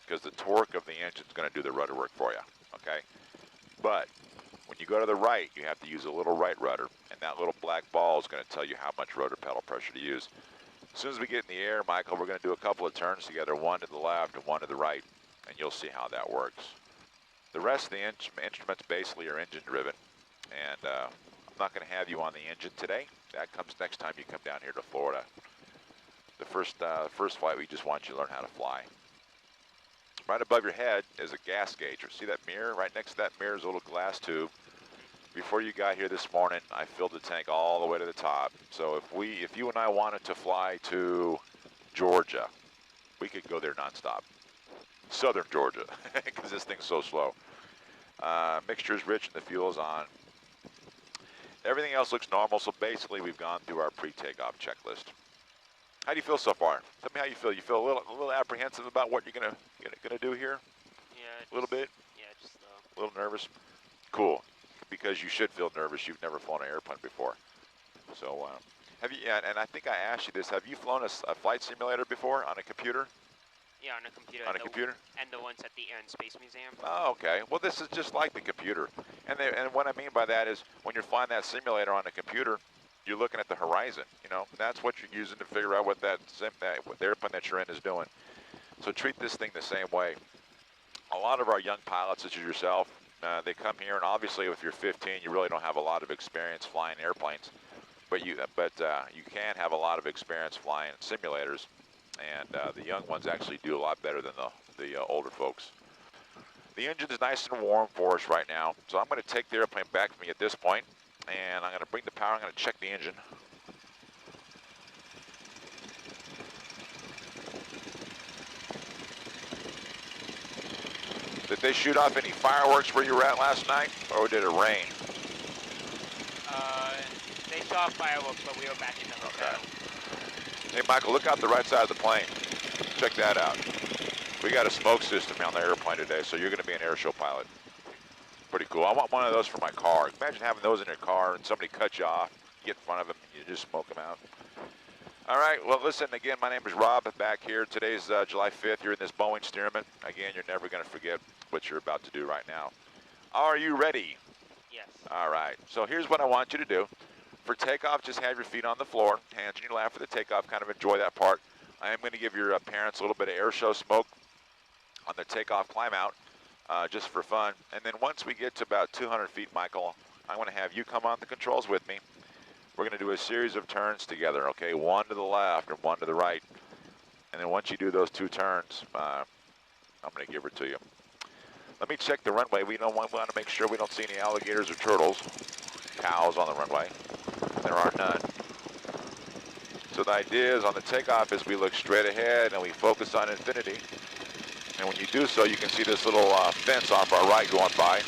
because the torque of the engine is going to do the rudder work for you, okay? But when you go to the right, you have to use a little right rudder, and that little black ball is going to tell you how much rotor pedal pressure to use. As soon as we get in the air, Michael, we're going to do a couple of turns together, one to the left and one to the right, and you'll see how that works. The rest of the instruments basically are engine driven, and I'm not going to have you on the engine today. That comes next time you come down here to Florida. The first flight, we just want you to learn how to fly. Right above your head is a gas gauge. See that mirror? Right next to that mirror is a little glass tube. Before you got here this morning, I filled the tank all the way to the top. So if you and I wanted to fly to Georgia, we could go there nonstop. Southern Georgia, because this thing's so slow. Mixture is rich and the fuel is on. Everything else looks normal, so basically we've gone through our pre-takeoff checklist. How do you feel so far? Tell me how you feel. You feel a little apprehensive about what you're gonna do here? Yeah. A little bit? Yeah, just a little nervous? Cool. Because you should feel nervous. You've never flown an airplane before. So, have you? And I think I asked you this. Have you flown a flight simulator before on a computer? Yeah, on a computer. On a computer? And the ones at the Air and Space Museum. Oh, okay. Well, this is just like the computer. And what I mean by that is when you're flying that simulator on a computer, you're looking at the horizon. You know, that's what you're using to figure out what the airplane that you're in is doing. So treat this thing the same way. A lot of our young pilots, such as yourself, they come here, and obviously if you're 15, you really don't have a lot of experience flying airplanes, but you can have a lot of experience flying simulators, and the young ones actually do a lot better than the older folks. The engine is nice and warm for us right now, so I'm going to take the airplane back from me at this point, and I'm going to bring the power. I'm going to check the engine. Did they shoot off any fireworks where you were at last night, or did it rain? They saw fireworks, but we were back in the hotel. Okay. Hey, Michael, look out the right side of the plane. Check that out. We got a smoke system on the airplane today, so you're going to be an air show pilot. Pretty cool. I want one of those for my car. Imagine having those in your car and somebody cut you off, you get in front of them, and you just smoke them out. All right, well, listen, again, my name is Rob back here. Today's July 5th. You're in this Boeing Stearman. Again, you're never going to forget what you're about to do right now. Are you ready? Yes. All right, so here's what I want you to do. For takeoff, just have your feet on the floor, hands in your lap for the takeoff, kind of enjoy that part. I am going to give your parents a little bit of air show smoke on the takeoff climb out, just for fun. And then once we get to about 200 feet, Michael, I want to have you come on the controls with me. We're going to do a series of turns together, okay? One to the left and one to the right. And then once you do those two turns, I'm going to give it to you. Let me check the runway. We want to make sure we don't see any alligators or turtles, cows on the runway. There are none. So the idea is on the takeoff is we look straight ahead and we focus on infinity. And when you do so, you can see this little fence off our right going by.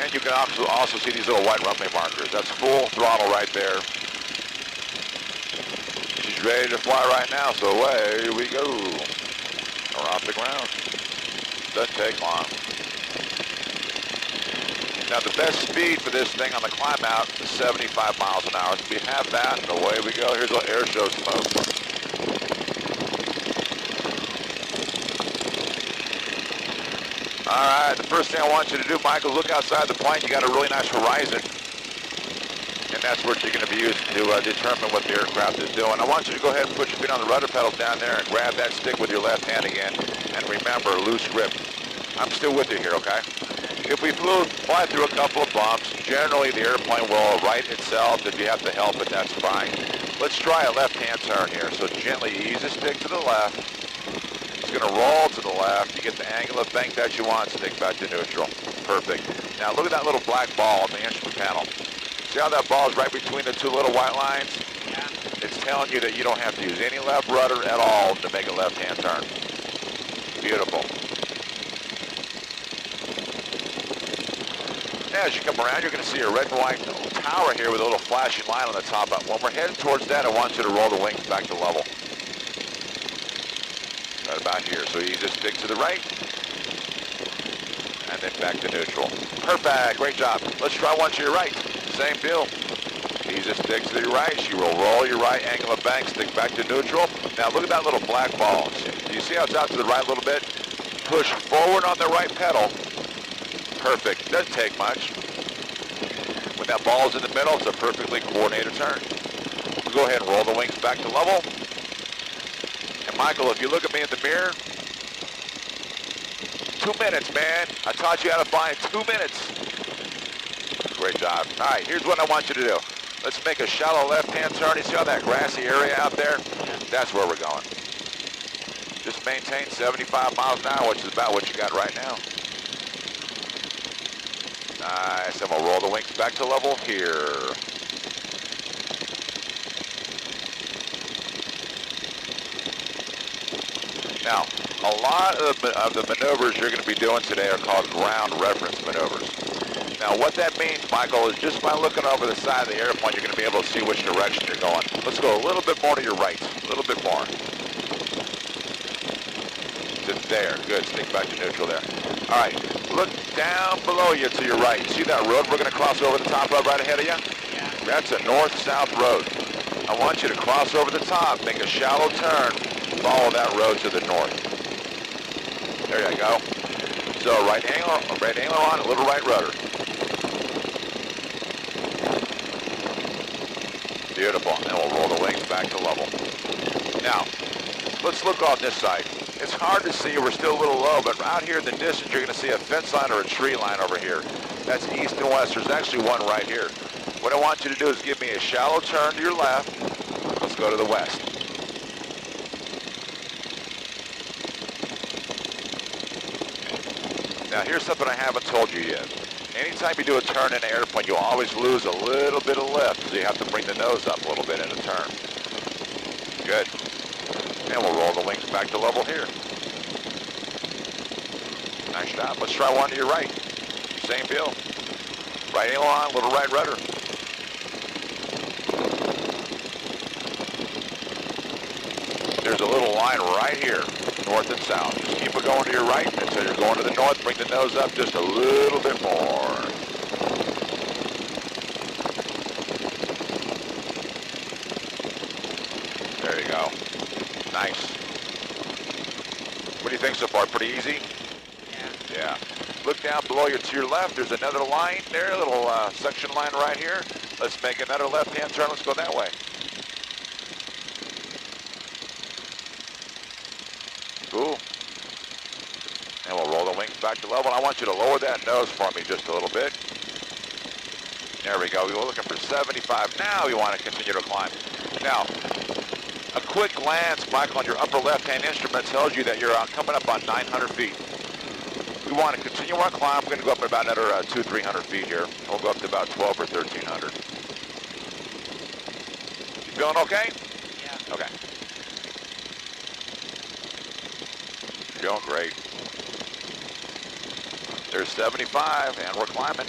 And you can also see these little white runway markers. That's full throttle right there. She's ready to fly right now, so away we go. We're off the ground. Doesn't take long. Now the best speed for this thing on the climb out is 75 miles an hour. So we have that, and away we go. Here's a little air show smoke. All right, the first thing I want you to do, Michael, look outside the plane. You got a really nice horizon, and that's what you're going to be using to determine what the aircraft is doing. I want you to go ahead and put your feet on the rudder pedals down there and grab that stick with your left hand again, and remember, loose grip. I'm still with you here, okay? If we fly through a couple of bumps, generally the airplane will right itself. If you have to help it, that's fine. Let's try a left-hand turn here. So gently ease the stick to the left. It's going to roll to the left. You get the angle of bank that you want, stick back to neutral. Perfect. Now look at that little black ball on the instrument panel. See how that ball is right between the two little white lines? Yeah. It's telling you that you don't have to use any left rudder at all to make a left-hand turn. Beautiful. As you come around, you're going to see a red and white tower here with a little flashing line on the top. But when we're headed towards that, I want you to roll the wings back to level. Right about here. So you just stick to the right, and then back to neutral. Perfect. Great job. Let's try one to your right. Same deal. Easy stick to the right. She will roll your right, angle of bank, stick back to neutral. Now look at that little black ball. Do you see how it's out to the right a little bit? push forward on the right pedal. Perfect, doesn't take much. When that ball's in the middle, it's a perfectly coordinated turn. We'll go ahead and roll the wings back to level. And Michael, if you look at me in the mirror, 2 minutes, man. I taught you how to fly in 2 minutes. Great job. All right, here's what I want you to do. Let's make a shallow left-hand turn. You see all that grassy area out there? That's where we're going. Just maintain 75 miles an hour, which is about what you got right now. Nice, and we'll roll the wings back to level here. Now, a lot of the maneuvers you're going to be doing today are called ground reference maneuvers. Now, what that means, Michael, is just by looking over the side of the airplane, you're going to be able to see which direction you're going. Let's go a little bit more to your right, a little bit more. There, good, stick back to neutral there. All right, look down below you to your right. See that road we're going to cross over the top of right ahead of you? Yeah. That's a north-south road. I want you to cross over the top, make a shallow turn, follow that road to the north. There you go. So right angle on, a little right rudder. Beautiful, and we'll roll the wings back to level. Now, let's look on this side. It's hard to see, we're still a little low, but out here in the distance, you're going to see a fence line or a tree line over here. That's east and west. There's actually one right here. What I want you to do is give me a shallow turn to your left. Let's go to the west. Now, here's something I haven't told you yet. Anytime you do a turn in an airplane, you'll always lose a little bit of lift, so you have to bring the nose up a little bit in a turn. Good. And we'll roll the wings back to level here. Nice job. Let's try one to your right. Same deal. Right aileron, little right rudder. There's a little line right here, north and south. Just keep it going to your right until you're going to the north. Bring the nose up just a little bit more. There you go. Nice. What do you think so far? Pretty easy? Yeah. Yeah. Look down below you to your left. There's another line there, a little section line right here. Let's make another left-hand turn. Let's go that way. Cool. And we'll roll the wings back to level. I want you to lower that nose for me just a little bit. There we go. We were looking for 75. Now we want to continue to climb. Now, a quick glance, Michael, on your upper left-hand instrument tells you that you're coming up on 900 feet. We want to continue our climb. We're going to go up about another 200-300 feet here. We'll go up to about 12 or 1,300. You feeling okay? Yeah. Okay. Feeling great. There's 75, and we're climbing.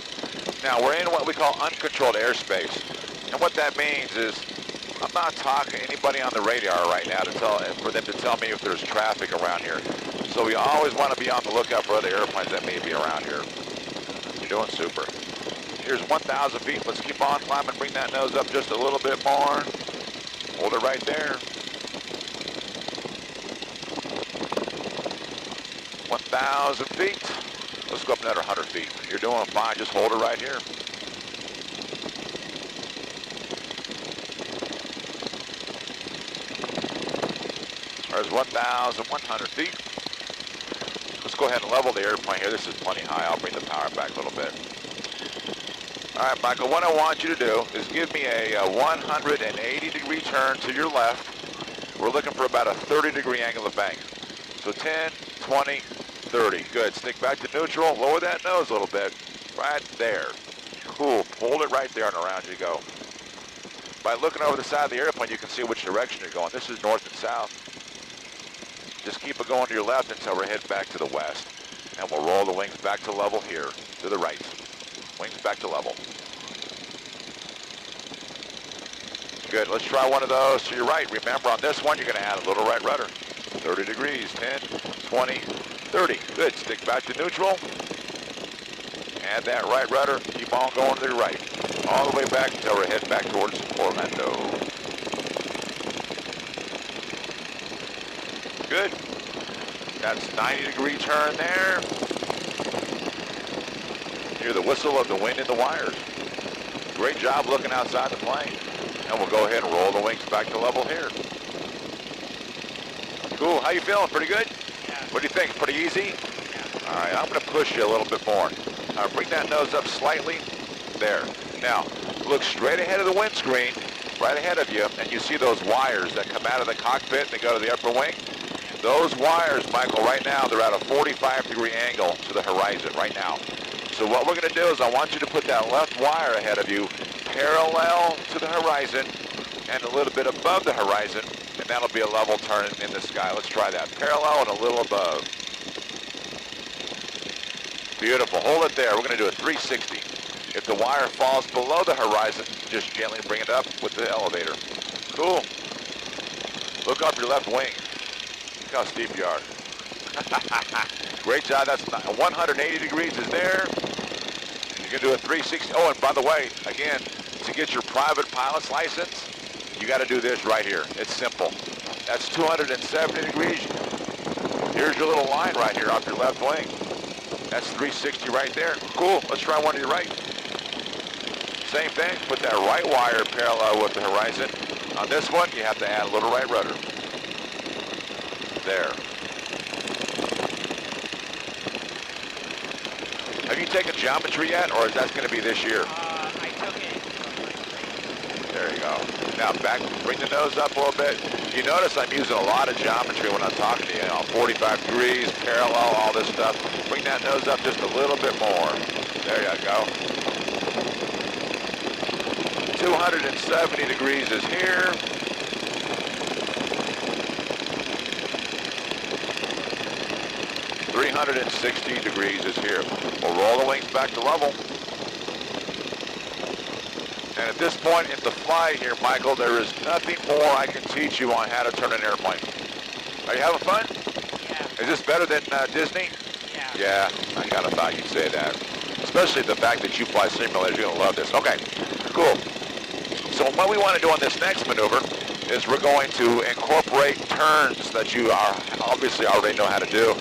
Now, we're in what we call uncontrolled airspace. And what that means is, I'm not talking to anybody on the radar right now for them to tell me if there's traffic around here. So we always want to be on the lookout for other airplanes that may be around here. You're doing super. Here's 1,000 feet. Let's keep on climbing. Bring that nose up just a little bit more. Hold it right there. 1,000 feet. Let's go up another 100 feet. You're doing fine. Just hold it right here. There's 1,100 feet. Let's go ahead and level the airplane here. This is plenty high. I'll bring the power back a little bit. All right, Michael, what I want you to do is give me a 180-degree turn to your left. We're looking for about a 30-degree angle of bank. So 10, 20, 30. Good. Stick back to neutral. Lower that nose a little bit. Right there. Cool. Hold it right there and around you go. By looking over the side of the airplane, you can see which direction you're going. This is north and south. Just keep it going to your left until we're heading back to the west. And we'll roll the wings back to level here, to the right. Wings back to level. Good, let's try one of those to your right. Remember, on this one, you're gonna add a little right rudder. 30 degrees, 10, 20, 30. Good, stick back to neutral. Add that right rudder, keep on going to the right. All the way back until we're heading back towards Orlando. Good. That's 90-degree turn there. Hear the whistle of the wind in the wires. Great job looking outside the plane. And we'll go ahead and roll the wings back to level here. Cool, how you feeling? Pretty good? Yeah. What do you think? Pretty easy? Yeah. All right, I'm gonna push you a little bit more. Bring that nose up slightly. There. Now, look straight ahead of the windscreen, right ahead of you, and you see those wires that come out of the cockpit and they go to the upper wing? Those wires, Michael, right now, they're at a 45-degree angle to the horizon right now. So what we're gonna do is I want you to put that left wire ahead of you parallel to the horizon and a little bit above the horizon, and that'll be a level turn in the sky. Let's try that. Parallel and a little above. Beautiful. Hold it there. We're going to do a 360. If the wire falls below the horizon, just gently bring it up with the elevator. Cool. Look up your left wing. Look how steep you are. Great job. That's 180 degrees is there. You can do a 360. Oh, and by the way, again, to get your private pilot's license, you got to do this right here. It's simple. That's 270 degrees. Here's your little line right here off your left wing. That's 360 right there. Cool. Let's try one to your right. Same thing. Put that right wire parallel with the horizon. On this one, you have to add a little right rudder. There. Have you taken geometry yet, or is that going to be this year? I took it. There you go. Now back, bring the nose up a little bit. You notice I'm using a lot of geometry when I'm talking to you. 45 degrees, parallel, all this stuff. Bring that nose up just a little bit more. There you go. 270 degrees is here. .360 degrees is here. We'll roll the wings back to level. And at this point in the flight here, Michael, there is nothing more I can teach you on how to turn an airplane. Are you having fun? Yeah. Is this better than Disney? Yeah. Yeah, I kind of thought you'd say that. Especially the fact that you fly simulators, you're going to love this. Okay, cool. So what we want to do on this next maneuver is we're going to incorporate turns that you are obviously already know how to do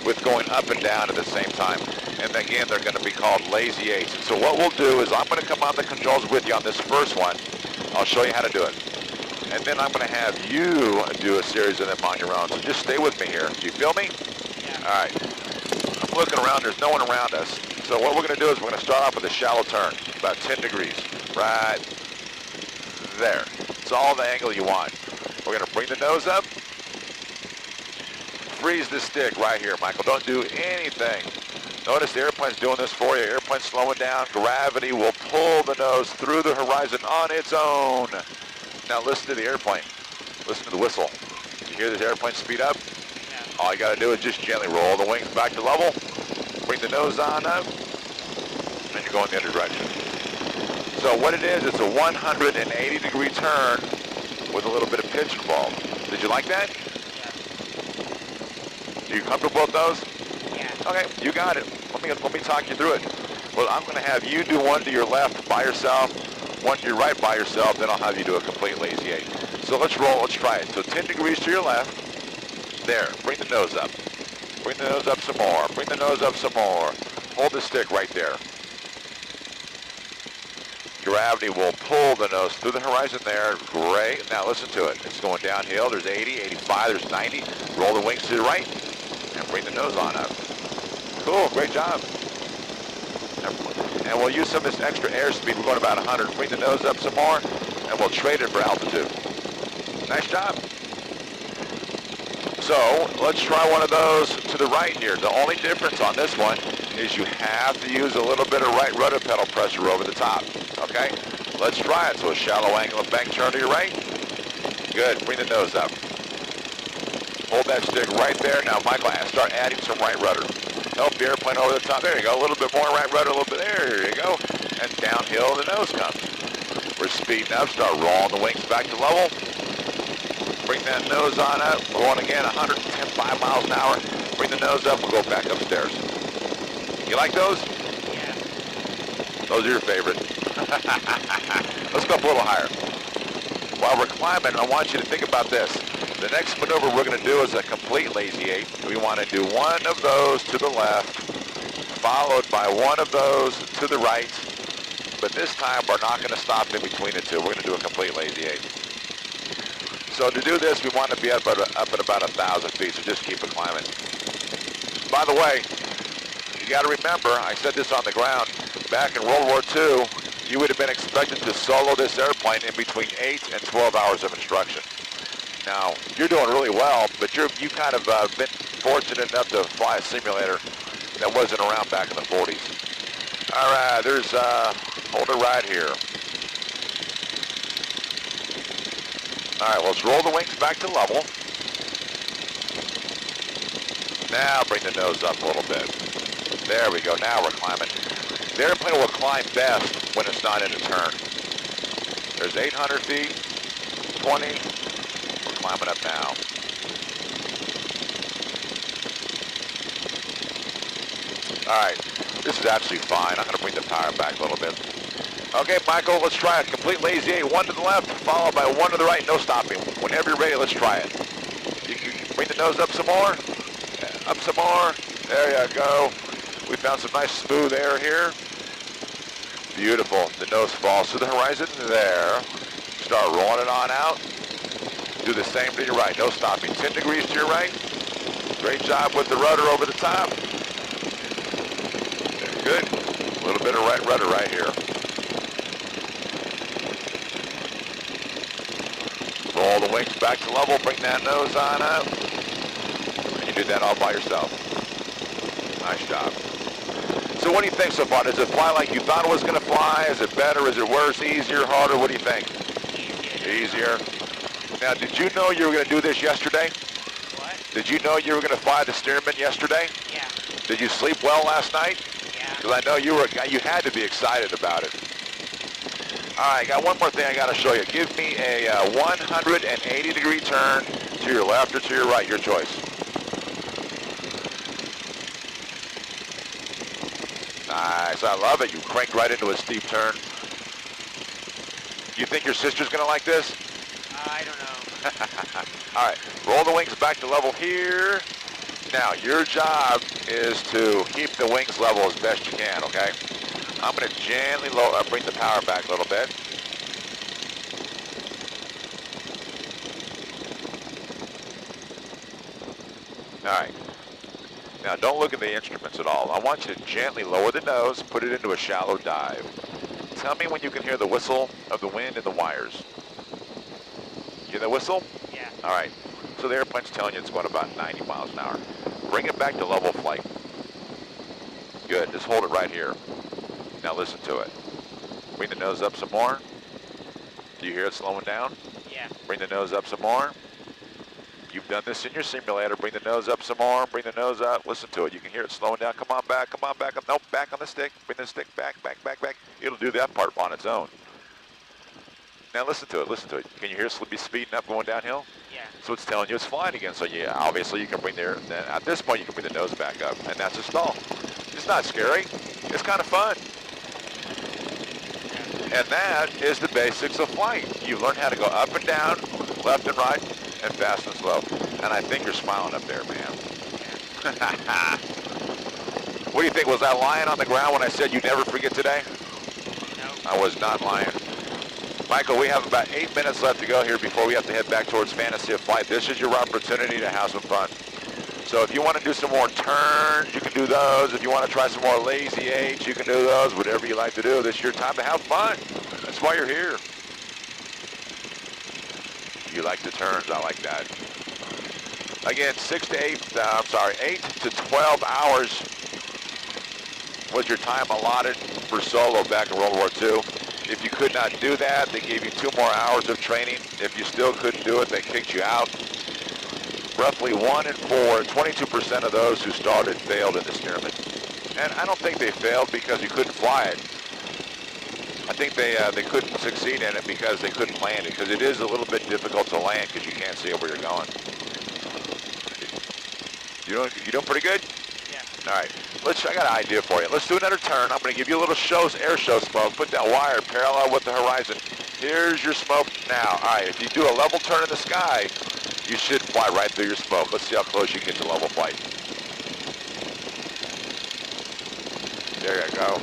with going up and down at the same time. And again, they're going to be called lazy eights. So what we'll do is I'm going to come on the controls with you on this first one. I'll show you how to do it. And then I'm going to have you do a series of them on your own. So just stay with me here. Do you feel me? Yeah. All right. I'm looking around. There's no one around us. So what we're going to do is we're going to start off with a shallow turn, about 10 degrees. Right there. It's all the angle you want. We're going to bring the nose up. Freeze the stick right here, Michael. Don't do anything. Notice the airplane's doing this for you. Airplane's slowing down. Gravity will pull the nose through the horizon on its own. Now listen to the airplane. Listen to the whistle. You hear this airplane speed up? Yeah. All you got to do is just gently roll the wings back to level. Bring the nose on up. And you're going the other direction. So what it is, it's a 180-degree turn with a little bit of pitch involved. Did you like that? Yeah. Are you comfortable with those? Yeah. Okay, you got it. Let me talk you through it. Well, I'm going to have you do one to your left by yourself, one to your right by yourself, then I'll have you do a complete lazy eight. So let's roll, let's try it. So 10 degrees to your left. There, bring the nose up. Bring the nose up some more. Bring the nose up some more. Hold the stick right there. Gravity will pull the nose through the horizon there. Great. Now listen to it. It's going downhill. There's 80, 85, there's 90. Roll the wings to the right and bring the nose on up. Cool. Great job. And we'll use some of this extra airspeed. We're going about 100. Bring the nose up some more and we'll trade it for altitude. Nice job. So let's try one of those to the right here. The only difference on this one is you have to use a little bit of right rudder pedal pressure over the top. Okay? Let's try it. So a shallow angle of bank turn to your right. Good. Bring the nose up. Hold that stick right there. Now, Michael, start adding some right rudder. Help the airplane over the top. There you go. A little bit more right rudder, a little bit there. Here you go. And downhill the nose comes. We're speeding up. Start rolling the wings back to level. Bring that nose on up. Going again, 105 miles an hour. Bring the nose up. We'll go back upstairs. You like those? Yeah. Those are your favorite. Let's go up a little higher. While we're climbing, I want you to think about this. The next maneuver we're going to do is a complete lazy 8. We want to do one of those to the left, followed by one of those to the right. But this time we're not going to stop in between the two. We're going to do a complete lazy 8. So to do this, we want to be up at about 1,000 feet, so just keep it climbing. By the way, you got to remember, I said this on the ground, back in World War II, you would have been expected to solo this airplane in between 8 and 12 hours of instruction. Now, you're doing really well, but you kind of been fortunate enough to fly a simulator that wasn't around back in the 40s. All right, there's, hold it right here. All right, let's roll the wings back to level. Now bring the nose up a little bit. There we go, now we're climbing. The airplane will climb best when it's not in a turn. There's 800 feet, 20, we're climbing up now. All right, this is actually fine. I'm gonna bring the power back a little bit. Okay, Michael, let's try it. Complete lazy 8, one to the left, followed by one to the right, no stopping. Whenever you're ready, let's try it. You can bring the nose up some more. Up some more. There you go. We found some nice smooth air here. Beautiful. The nose falls to the horizon. There. Start rolling it on out. Do the same to your right. No stopping. 10 degrees to your right. Great job with the rudder over the top. Good. A little bit of right rudder right here. Roll the wings back to level. Bring that nose on up. You did that all by yourself. Nice job. So what do you think so far? Does it fly like you thought it was going to fly? Is it better? Is it worse? Easier? Harder? What do you think? Easier. Now, did you know you were going to do this yesterday? What? Did you know you were going to fly the Stearman yesterday? Yeah. Did you sleep well last night? Yeah. Because I know you had to be excited about it. All right, got one more thing I got to show you. Give me a 180-degree turn to your left or to your right, your choice. Nice, I love it. You cranked right into a steep turn. You think your sister's gonna like this? I don't know. All right, roll the wings back to level here. Now, your job is to keep the wings level as best you can, okay? I'm gonna gently bring the power back a little bit. All right. Now, don't look at the instruments at all. I want you to gently lower the nose, put it into a shallow dive. Tell me when you can hear the whistle of the wind in the wires. You hear the whistle? Yeah. All right. So the airplane's telling you it's going about 90 miles an hour. Bring it back to level flight. Good. Just hold it right here. Now listen to it. Bring the nose up some more. Do you hear it slowing down? Yeah. Bring the nose up some more. You've done this in your simulator. Bring the nose up some more. Bring the nose up. Listen to it. You can hear it slowing down. Come on back. Come on back. Nope, back on the stick. Bring the stick back, back, back, back. It'll do that part on its own. Now listen to it. Listen to it. Can you hear it be speeding up, going downhill? Yeah. So it's telling you it's flying again. So yeah, obviously you can bring at this point you can bring the nose back up, and that's a stall. It's not scary. It's kind of fun. And that is the basics of flight. You've learned how to go up and down, left and right, and fast and slow. And I think you're smiling up there, man. What do you think? Was I lying on the ground when I said you never forget today? No. I was not lying. Michael, we have about 8 minutes left to go here before we have to head back towards Fantasy of Flight. This is your opportunity to have some fun. So if you want to do some more turns, you can do those. If you want to try some more lazy 8s, you can do those. Whatever you like to do, this is your time to have fun. That's why you're here. You like the turns, I like that. Again, 8 to 12 hours was your time allotted for solo back in World War II. If you could not do that, they gave you 2 more hours of training. If you still couldn't do it, they kicked you out. Roughly 1 in 4, 22% of those who started failed in the Stearman. And I don't think they failed because you couldn't fly it. I think they couldn't succeed in it because they couldn't land it, because it is a little bit difficult to land because you can't see where you're going. You doing pretty good? Yeah. All right. I got an idea for you. Let's do another turn. I'm going to give you a little air show smoke. Put that wire parallel with the horizon. Here's your smoke now. All right. If you do a level turn in the sky, You should fly right through your smoke. Let's see how close you can get to level flight. There you go.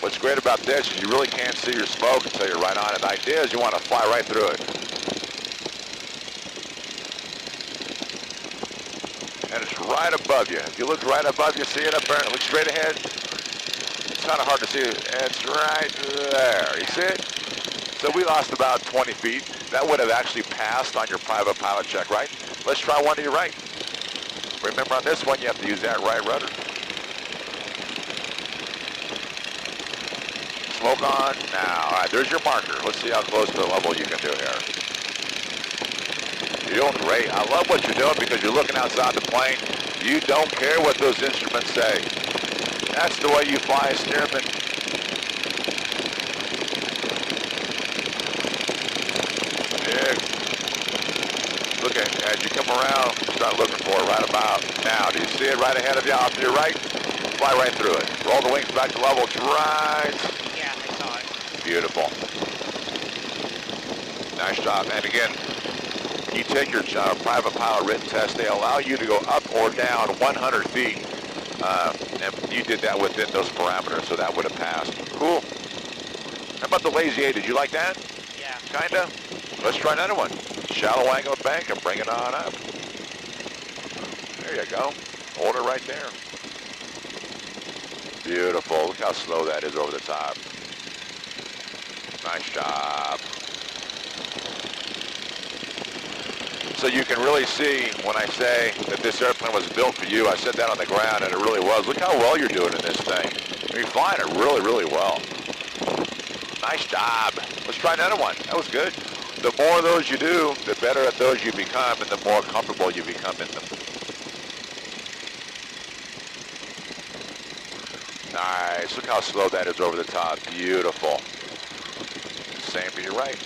What's great about this is you really can't see your smoke until you're right on it. The idea is you want to fly right through it. And it's right above you. If you look right above you, see it up there, look straight ahead. It's kind of hard to see. It's right there. You see it? So we lost about 20 feet. That would have actually passed on your private pilot check, right? Let's try one to your right. Remember on this one, you have to use that right rudder. Smoke on. Now, all right, there's your marker. Let's see how close to the level you can do here. You're doing great. I love what you're doing because you're looking outside the plane. You don't care what those instruments say. That's the way you fly a Stearman. Yeah. Look at as you come around, start looking for it right about now. Do you see it right ahead of you off to your right? Fly right through it. Roll the wings back to level. It's right. Yeah, I saw it. Beautiful. Nice job. And again, when you take your private pilot written test, they allow you to go up or down 100 feet. And you did that within those parameters, so that would have passed. Cool. How about the lazy A? Did you like that? Yeah. Kinda. Let's try another one. Shallow angle of bank and bring it on up. There you go. Hold it right there. Beautiful. Look how slow that is over the top. Nice job. So you can really see when I say that this airplane was built for you. I said that on the ground, and it really was. Look how well you're doing in this thing. You're flying it really, really well. Nice job. Let's try another one. That was good. The more of those you do, the better at those you become, and the more comfortable you become in them. Nice. Look how slow that is over the top. Beautiful. Same to your right.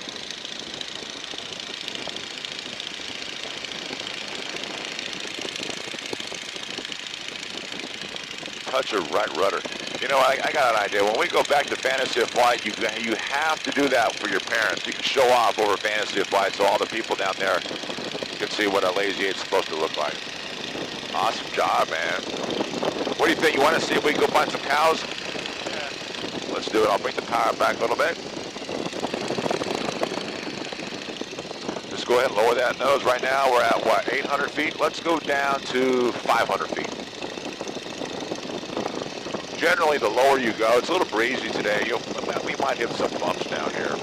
Touch of right rudder. You know, I got an idea. When we go back to Fantasy of Flight, you have to do that for your parents. You can show off over Fantasy of Flight so all the people down there can see what a Lazy 8's supposed to look like. Awesome job, man. What do you think? You want to see if we can go find some cows? Yeah. Let's do it. I'll bring the power back a little bit. Just go ahead and lower that nose. Right now we're at, what, 800 feet? Let's go down to 500 feet. Generally, the lower you go, it's a little breezy today. We might hit some bumps down here.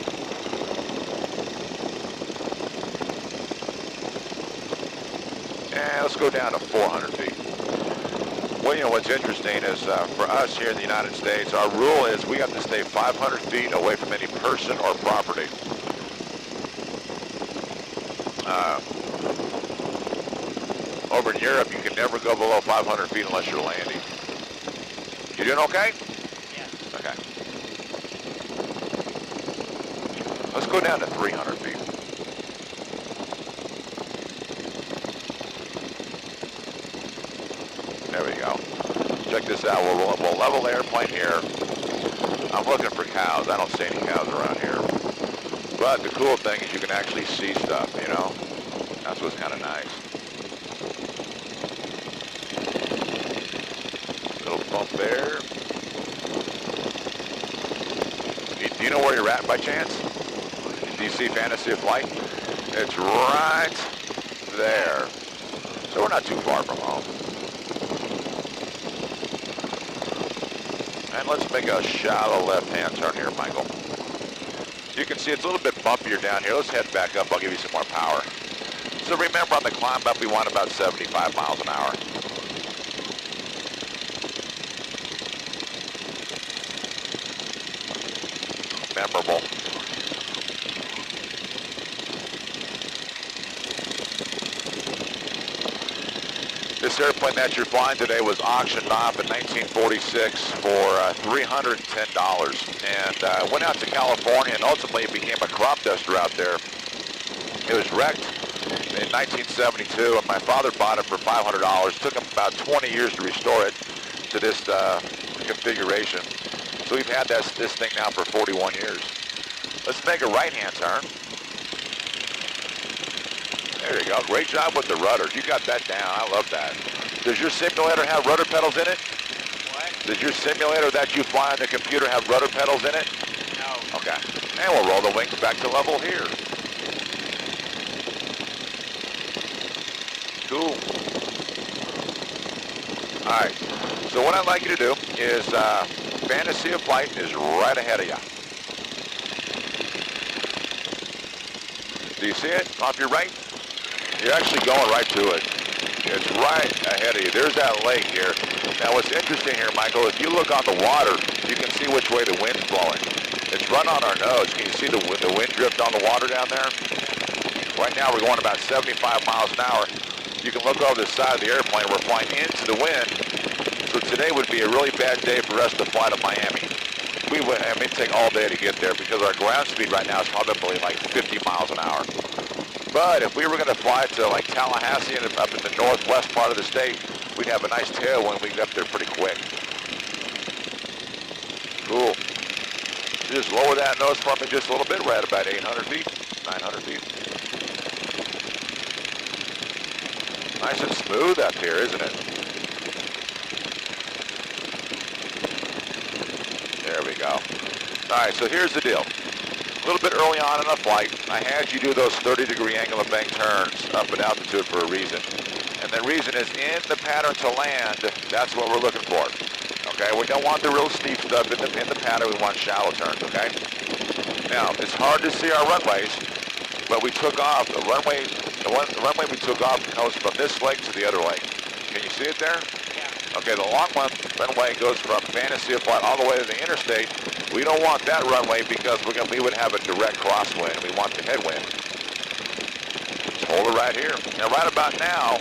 And let's go down to 400 feet. Well, you know, what's interesting is for us here in the United States, our rule is we have to stay 500 feet away from any person or property. Over in Europe, you can never go below 500 feet unless you're landing. You doing okay? Yeah. Okay. Let's go down to 300 feet. There we go. Check this out. We'll level the airplane here. I'm looking for cows. I don't see any cows around here. But the cool thing is you can actually see stuff, you know? That's what's kind of nice. Little bump there. Do you know where you're at by chance? Do you see Fantasy of Flight? It's right there. So we're not too far from home. And let's make a shallow left-hand turn here, Michael. You can see it's a little bit bumpier down here. Let's head back up. I'll give you some more power. So remember on the climb up, we want about 75 miles an hour. Memorable. This airplane that you're flying today was auctioned off in 1946 for $310, and went out to California, and ultimately it became a crop duster out there. It was wrecked in 1972, and my father bought it for $500. Took him about 20 years to restore it to this configuration. So we've had this thing now for 41 years. Let's make a right-hand turn. There you go. Great job with the rudder. You got that down. I love that. Does your simulator have rudder pedals in it? What? Does your simulator that you fly on the computer have rudder pedals in it? No. Okay. And we'll roll the wings back to level here. Cool. All right. So what I'd like you to do is Fantasy of Flight is right ahead of you. Do you see it off your right? You're actually going right to it. It's right ahead of you. There's that lake here. Now what's interesting here, Michael, if you look on the water, you can see which way the wind's blowing. It's right on our nose. Can you see the wind drift on the water down there? Right now we're going about 75 miles an hour. You can look over the side of the airplane. We're flying into the wind. So today would be a really bad day for us to fly to Miami. It may take all day to get there because our ground speed right now is probably like 50 miles an hour. But if we were going to fly to like Tallahassee and up in the northwest part of the state, we'd have a nice tailwind. We'd get up there pretty quick. Cool. Just lower that nose for me just a little bit. We're at about 800 feet, 900 feet. Nice and smooth up here, isn't it? There we go. All right, so here's the deal. A little bit early on in the flight, I had you do those 30-degree angle of bank turns up at altitude for a reason. And the reason is in the pattern to land, that's what we're looking for. Okay, we don't want the real steep stuff in the pattern, we want shallow turns, okay? Now, it's hard to see our runways, but we took off, the runway we took off goes from this leg to the other leg. Can you see it there? Yeah. Okay, the long runway goes from Fantasy of Flight all the way to the interstate. We don't want that runway because we would have a direct crosswind. We want the headwind. Just hold it right here. Now, right about now,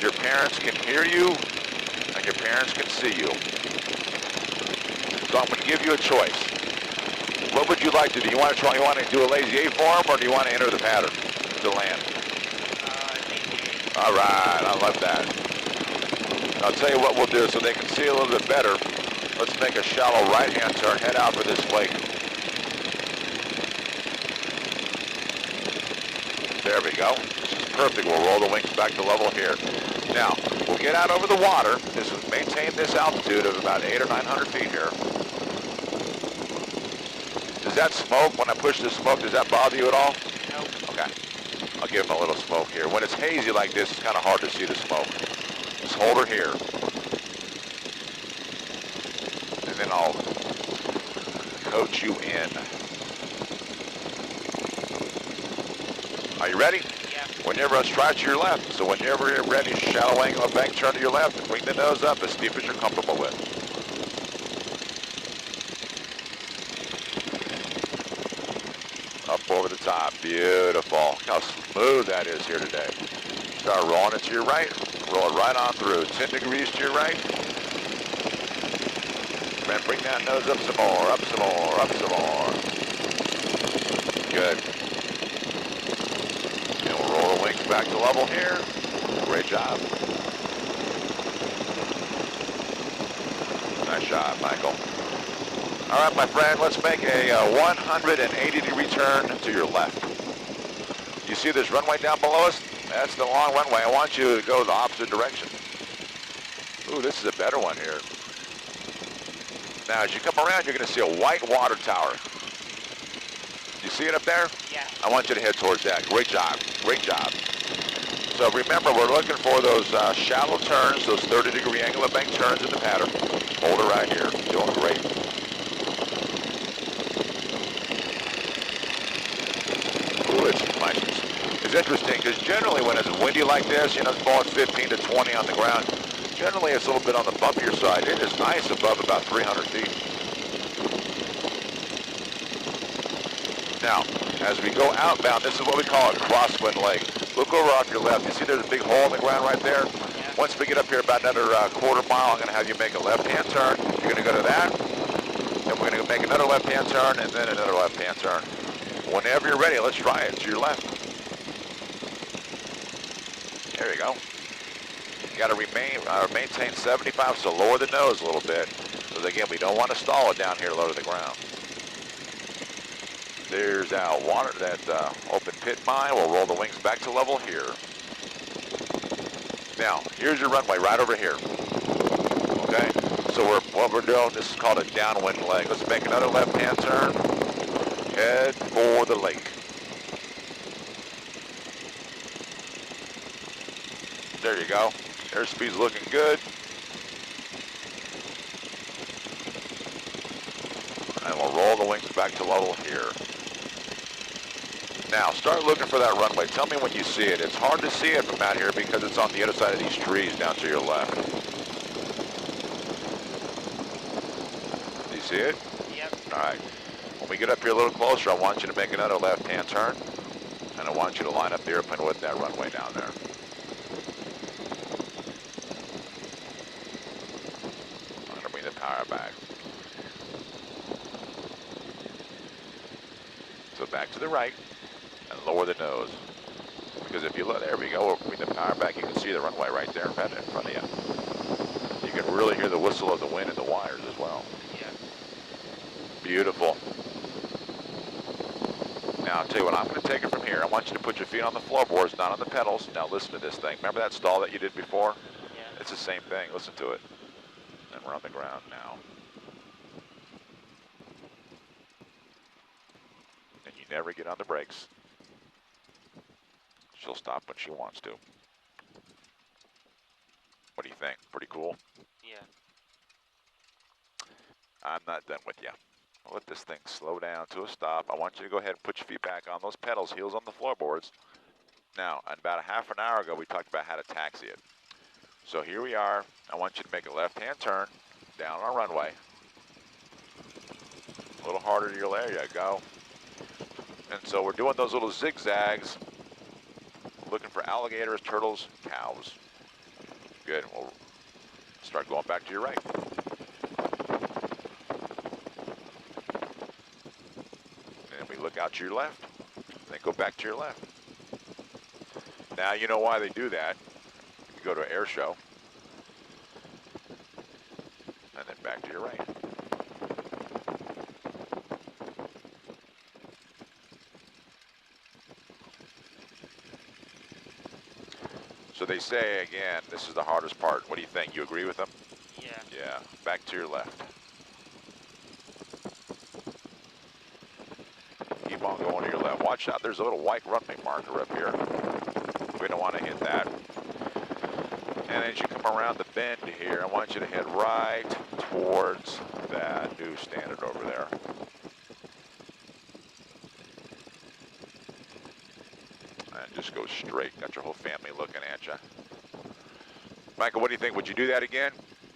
your parents can hear you and your parents can see you. So I'm going to give you a choice. What would you like to do? You want to do a lazy 8 form, or do you want to enter the pattern to land? All right, I love that. I'll tell you what we'll do so they can see a little bit better. Let's make a shallow right-hand turn, head out for this lake. There we go. This is perfect. We'll roll the wings back to level here. Now, we'll get out over the water. This will maintain this altitude of about 800 or 900 feet here. Does that smoke, when I push this smoke, does that bother you at all? Nope. Okay. I'll give him a little smoke here. When it's hazy like this, it's kind of hard to see the smoke. Just hold her here. And then I'll coach you in. Are you ready? Yeah. Whenever I strike to your left. So whenever you're ready, shallow angle of bank turn to your left and bring the nose up as steep as you're comfortable with. Up over the top. Beautiful. Look how smooth that is here today. Start rolling it to your right. Roll it right on through. 10 degrees to your right. And bring that nose up some more, up some more, up some more. Good. And we'll roll the wings back to level here. Great job. Nice job, Michael. All right, my friend, let's make a 180-degree turn to your left. You see this runway down below us? That's the long runway. I want you to go the opposite direction. Ooh, this is a better one here. Now, as you come around, you're going to see a white water tower. You see it up there? Yeah. I want you to head towards that. Great job. Great job. So remember, we're looking for those shallow turns, those 30-degree angle of bank turns in the pattern. Hold it right here. Doing great. Ooh, it's interesting because generally when it's windy like this, it's blowing 15 to 20 on the ground. Generally, it's a little bit on the bumpier side. It is nice above about 300 feet. Now, as we go outbound, this is what we call a crosswind leg. Look over off your left. You see there's a big hole in the ground right there? Yeah. Once we get up here about another quarter mile, I'm going to have you make a left-hand turn. You're going to go to that. Then we're going to make another left-hand turn, and then another left-hand turn. Whenever you're ready, let's try it. To your left. There you go. You got to maintain 75, so lower the nose a little bit. Because again, we don't want to stall it down here low to the ground. There's that water, that open pit mine. We'll roll the wings back to level here. Now, here's your runway right over here. Okay? So what we're doing, this is called a downwind leg. Let's make another left-hand turn. Head for the lake. There you go. Airspeed's looking good. And we'll roll the wings back to level here. Now, start looking for that runway. Tell me when you see it. It's hard to see it from out here because it's on the other side of these trees down to your left. Do you see it? Yep. All right. When we get up here a little closer, I want you to make another left-hand turn. And I want you to line up the airplane with that runway down there. I'm going to bring the power back. So back to the right. And lower the nose. Because if you look, there we go, we'll bring the power back, you can see the runway right there in front of you. You can really hear the whistle of the wind and the wires as well. Yeah. Beautiful. Now I'll tell you what, I'm going to take it from here. I want you to put your feet on the floorboards, not on the pedals. Now listen to this thing. Remember that stall that you did before? Yeah. It's the same thing. Listen to it. And we're on the ground now. And you never get on the brakes. She'll stop when she wants to. What do you think? Pretty cool? Yeah. I'm not done with you. I'll let this thing slow down to a stop. I want you to go ahead and put your feet back on those pedals, heels on the floorboards. Now, about a half an hour ago, we talked about how to taxi it. So here we are. I want you to make a left-hand turn down our runway. A little harder to your there you go. And so we're doing those little zigzags, looking for alligators, turtles, cows. Good. We'll start going back to your right. And we look out to your left. Then go back to your left. Now you know why they do that. You go to an air show. And then back to your right. So they say, again, this is the hardest part. What do you think? You agree with them? Yeah. Yeah. Back to your left. Keep on going to your left. Watch out. There's a little white runway marker up here. We don't want to hit that. And as you come around the bend here, I want you to head right towards that new standard over there. And just go straight. Got your whole family looking at you. Michael, what do you think? Would you do that again?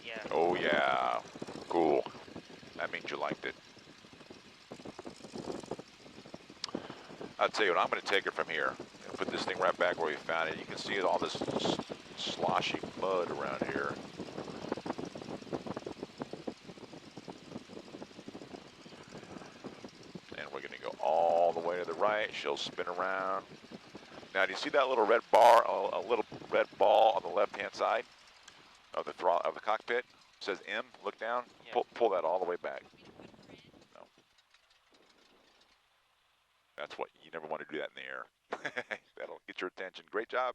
Yeah. Oh, yeah. Cool. That means you liked it. I'll tell you what, I'm going to take it from here. Put this thing right back where we found it. You can see all this sloshy mud around here. And we're going to go all the way to the right. She'll spin around. Now, do you see that little red bar, a little red ball on the left-hand side of the throttle of the cockpit? It says M. Look down. Yeah. Pull that all the way back. No. That's what you never want to do that in the air. That'll get your attention. Great job.